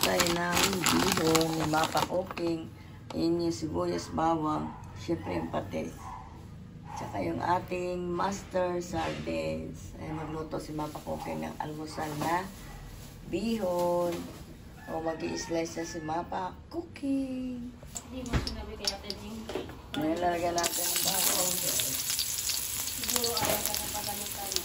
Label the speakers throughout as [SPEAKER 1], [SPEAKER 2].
[SPEAKER 1] tayo ng bihon, yung mapa cooking. Ayan yung sibuyas, bawang, syempre yung patis. Tsaka yung ating master sardines. Ay magluto si mapa cooking ng almusal na bihon. O mag-i-slice na si mapa cooking.
[SPEAKER 2] Hindi mo sinabi kaya teding.
[SPEAKER 1] Nilalagyan natin ng bawang.
[SPEAKER 2] Siguro ayaw ka ng pagalitan.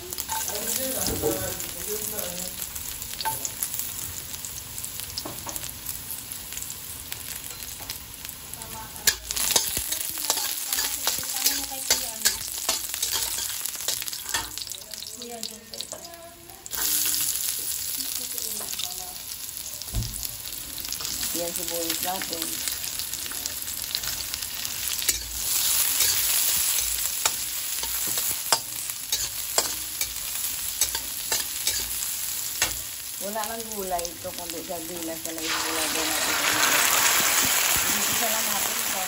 [SPEAKER 1] Yan sibuyas natin. Wala nang gulay ito, kundi sardinas na lang yung gulay doon natin. Hindi lang natin ito.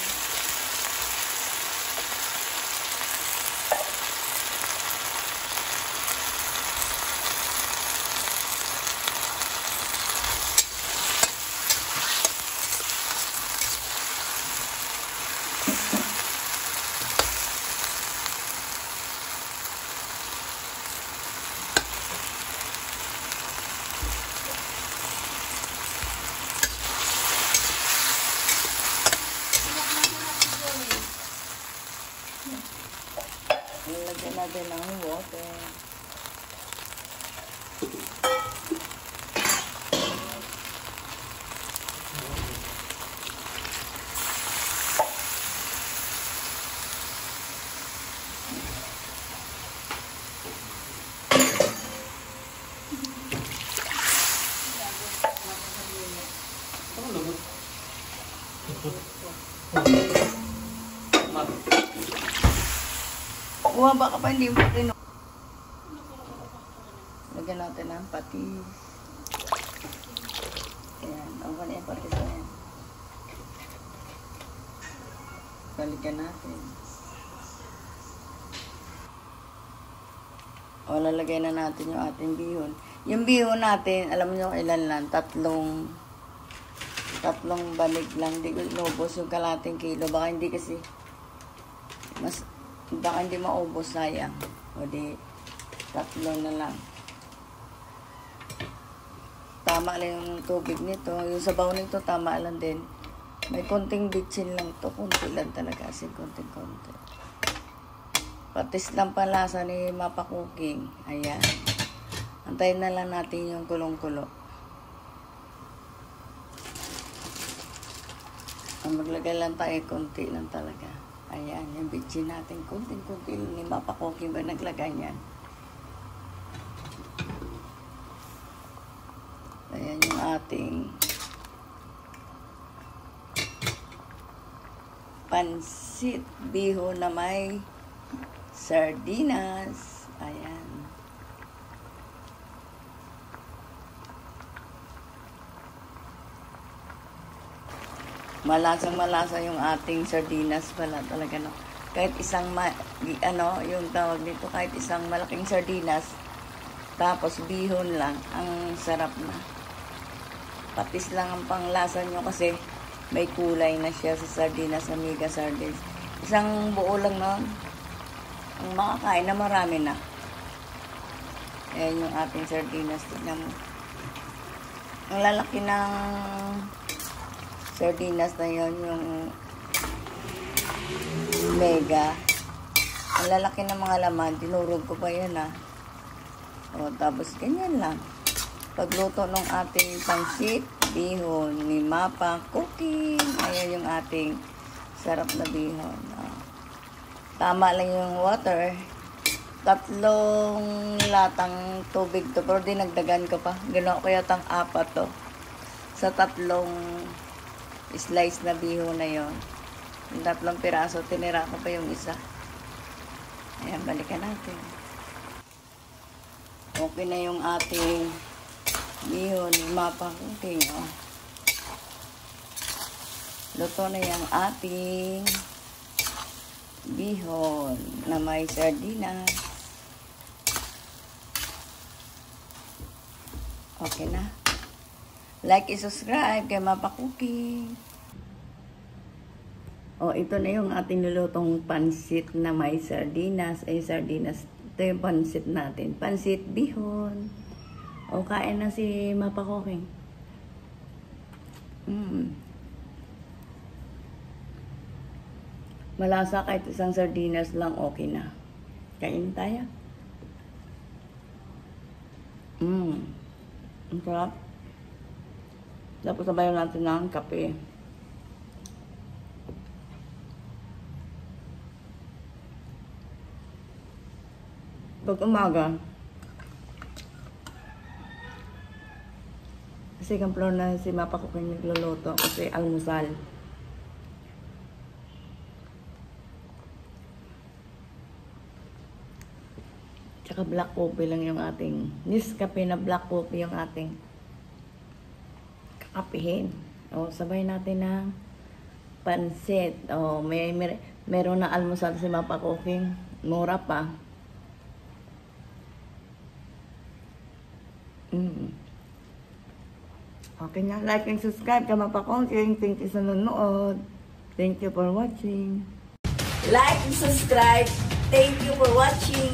[SPEAKER 1] Nilagyan natin ng water. Bumaba ka pa, hindi mo tino. Lagyan natin ng patis. Ayan, ang na yung patis na yan. Balikan natin. O, lalagay na natin yung ating bihon. Yung bihon natin, alam nyo ilan lang, tatlong banig lang. Hindi ko inubos yung kalating kilo. Baka hindi kasi, baka hindi maubos, sayang. O di, tatlo na lang. Tama lang yung tubig nito. Yung sabaw nito, tama lang din. May konting bitsin lang to. Konti lang talaga. Kasi konting-konti. Patis lang palasa ni Mapa Cooking. Ayan. Antayin na lang natin yung kulong-kulo. Ang maglagay lang tayo, konti lang talaga. Ayan, yung bitchin natin. Kunting-kunti ni Mapa Cooking ba naglagay niyan. Ayan yung ating pansit bihon na may sardinas. Ayan. Malasang-malasa yung ating sardinas pala talaga, no. Kahit isang yung tawag dito, kahit isang malaking sardinas tapos bihon lang, ang sarap na. Patis lang ang panglasa nyo kasi may kulay na siya sa sardinas, sa mega sardines. Isang buo lang nun, ang makakain na marami na. Ayan yung ating sardinas. Tignan mo. Ang lalaki ng sardinas na yun, yung mega. Ang lalaki ng mga laman, dinurog ko pa yan, ha. O, tapos ganyan lang. Pagluto ng ating pansit bihon ni Mapa Cooking. Ayan yung ating sarap na bihon. Tama lang yung water. 3 latang tubig to. Pero dinagdagan ko pa. Ginawa ko yatang 4 to. Sa 3 slice na bihon na yon. Yung 3 piraso, tinira ko pa yung isa. Ayan, balikan natin. Okay na yung ating bihon ni Mapa Cooking. Oh. Luto na yung ating bihon na may sardinas. Okay na. Like and subscribe kay Mapa Cooking. O, ito na yung ating nilutong pansit na may sardinas. Sardinas. Ito yung pansit natin. Pansit bihon. O, kain na si Mapa Cooking. Malasa, kahit isang sardinas lang, okay na. Kain tayo. Ang sarap. Tapos sabayan natin ng kape. Pag umaga, kasi kamplo na si Mapa Cooking nagluluto kasi almusal. Tsaka black coffee lang yung ating, Nescafe na black coffee yung ating kakapihin. O, sabay natin ng pansit. O, meron na almusal si Mapa Cooking. Mura pa. Okay na, like and subscribe ka Mapa Cooking. Thank you sa nanonood. Thank you for watching. Like and subscribe. Thank you for watching.